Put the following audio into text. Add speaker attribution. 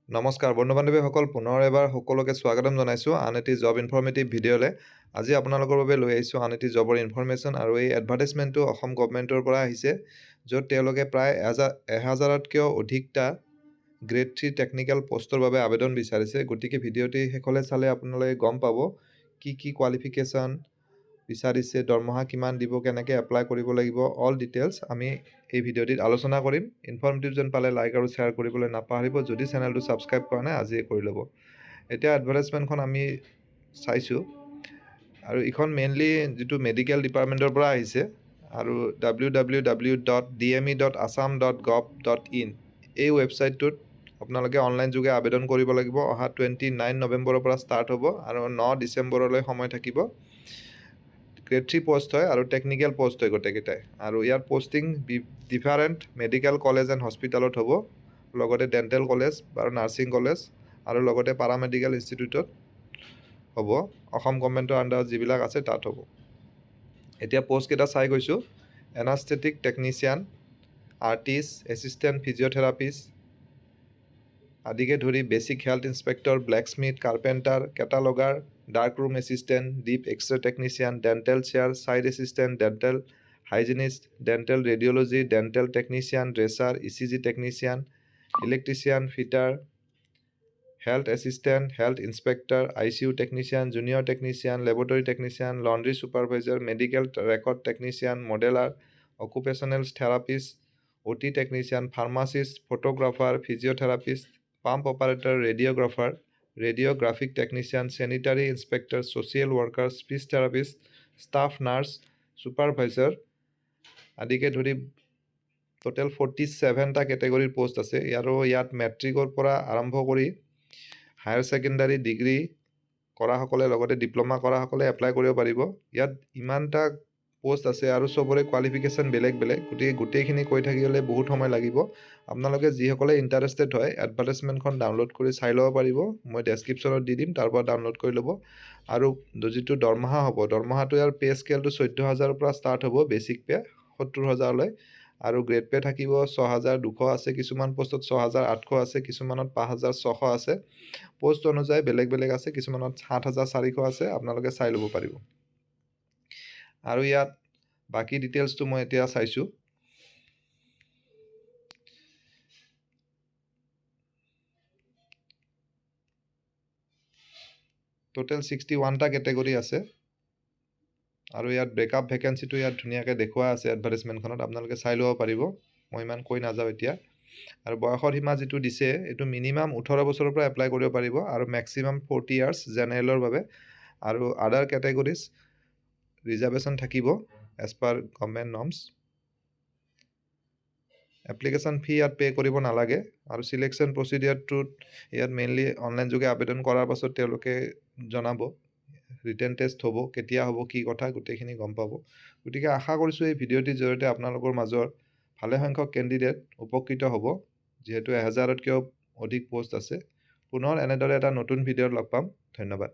Speaker 1: নমস্কাৰ বন্ধু বান্ধৱীসকল, পুনৰ এবাৰ সকলোকে স্বাগতম জনাইছোঁ আন এটি জব ইনফৰ্মেটিভ ভিডিঅ'লৈ। আজি আপোনালোকৰ বাবে লৈ আহিছোঁ আন এটি জবৰ ইনফৰমেশ্যন। আৰু এই এডভাৰ্টাইজমেণ্টটো অসম গভৰ্ণমেণ্টৰ পৰা আহিছে, য'ত তেওঁলোকে প্ৰায় 1000তকৈও অধিকটা গ্ৰেড 3 টেকনিকেল পষ্টৰ বাবে আবেদন বিচাৰিছে। গতিকে ভিডিঅ'টি শেষলৈ চালে আপোনালোকে গম পাব কি কোৱালিফিকেশ্যন বিচাৰিছে, দৰমহা কিমান দিব, কেনেকৈ এপ্লাই কৰিব লাগিব, অল ডিটেইলছ আমি এই ভিডিঅ'টিত আলোচনা কৰিম। ইনফৰ্মেটিভ যেন পালে লাইক আৰু শ্বেয়াৰ কৰিবলৈ নাপাহৰিব। যদি চেনেলটো ছাবস্ক্ৰাইব কৰা নাই আজিয়ে কৰি ল'ব। এতিয়া এডভাৰ্টাইজমেণ্টখন আমি চাইছোঁ, আৰু এইখন মেইনলি যিটো মেডিকেল ডিপাৰ্টমেণ্টৰ পৰা আহিছে, আৰু www.dme.assam.gov.in এই ৱেবছাইটটোত আপোনালোকে অনলাইন যোগে আবেদন কৰিব লাগিব। অহা 29 নৱেম্বৰৰ পৰা ষ্টাৰ্ট হ'ব আৰু 9 ডিচেম্বৰলৈ সময় থাকিব। গ্ৰেড 3 পোষ্ট হয় আৰু টেকনিকেল পোষ্ট হয় গোটেইকেইটাই। আৰু ইয়াৰ posting different medical college and হস্পিটেলত হ'ব, লগতে ডেণ্টেল কলেজ আৰু নাৰ্ছিং কলেজ, আৰু লগতে পাৰামেডিকেল ইনষ্টিটিউটত হ'ব। অসম গভৰ্ণমেণ্টৰ আণ্ডাৰত যিবিলাক আছে তাত হ'ব। এতিয়া পষ্টকেইটা চাই গৈছোঁ। Anaesthetic technician, artist, assistant physiotherapist আদিকে ধৰি basic health inspector, blacksmith, carpenter, cataloguer, dark room assistant, deep X-ray technician, dental chair, side assistant, dental hygienist, dental radiology, dental technician, dresser, ECG technician, electrician, fitter, health assistant, health inspector, ICU technician, junior technician, laboratory technician, laundry supervisor, medical record technician, modeller, occupational therapist, OT technician, pharmacist, photographer, physiotherapist, pump operator, radiographer, radiographic technician, sanitary inspector, social worker, speech therapist, staff nurse, supervisor আদিকে ধৰি total 47টা কেটেগৰীৰ post আছে। আৰু ইয়াত মেট্ৰিকৰ পৰা আৰম্ভ কৰি higher secondary degree কৰাসকলে, লগতে ডিপ্ল'মা কৰাসকলে এপ্লাই কৰিব পাৰিব। ইয়াত ইমানটা পোষ্ট আছে আৰু চবৰে কোৱালিফিকেশ্যন বেলেগ বেলেগ। গতিকে গোটেইখিনি কৈ থাকিলে বহুত সময় লাগিব। আপোনালোকে যিসকলে ইণ্টাৰেষ্টেড হয় এডভাৰ্টাইজমেণ্টখন ডাউনলোড কৰি চাই ল'ব পাৰিব। মই ডেছক্ৰিপশ্যনত দি দিম, তাৰ পৰা ডাউনলোড কৰি ল'ব। আৰু যিটো দৰমহা হ'ব, দৰমহাটো ইয়াৰ পে' স্কেলটো 14,000ৰ পৰা ষ্টাৰ্ট হ'ব, বেছিক পে' 70,000লৈ। আৰু গ্ৰেড পে' থাকিব 6,200 আছে, কিছুমান পোষ্টত 6,800 আছে, কিছুমানত 5,600 আছে। পোষ্ট অনুযায়ী বেলেগ বেলেগ আছে, কিছুমানত 7,400 আছে। আপোনালোকে চাই ল'ব পাৰিব। আৰু ইয়াত বাকী ডিটেইলছটো মই এতিয়া চাইছোঁ। টোটেল 61টা কেটেগৰী আছে। আৰু ইয়াত ব্ৰেকআপ ভেকেঞ্চিটো ইয়াত ধুনীয়াকৈ দেখুওৱা আছে এডভাৰ্টাইজমেণ্টখনত, আপোনালোকে চাই ল'ব পাৰিব। মই ইমান কৈ নাযাওঁ এতিয়া। আৰু বয়সৰ সীমা যিটো দিছে, এইটো মিনিমাম 18 বছৰৰ পৰা এপ্লাই কৰিব পাৰিব, আৰু মেক্সিমাম 40 ইয়াৰ্ছ জেনেৰেলৰ বাবে। আৰু আদাৰ কেটেগৰিজ ৰিজাৰ্ভেশ্যন থাকিব as per government norms. Application fee ইয়াত পে' কৰিব নালাগে। আৰু চিলেকশ্যন প্ৰচিডিউৰটোত ইয়াত মেইনলি অনলাইন যোগে আবেদন কৰাৰ পাছত তেওঁলোকে জনাব ৰিটেন টেষ্ট হ'ব, কেতিয়া হ'ব, কি কথা, গোটেইখিনি গম পাব। গতিকে আশা কৰিছোঁ এই ভিডিঅ'টিৰ জৰিয়তে আপোনালোকৰ মাজৰ ভালেসংখ্যক কেণ্ডিডেট উপকৃত হ'ব, যিহেতু 1000তকৈও অধিক পোষ্ট আছে। পুনৰ এনেদৰে এটা নতুন ভিডিঅ'ত লগ পাম। ধন্যবাদ।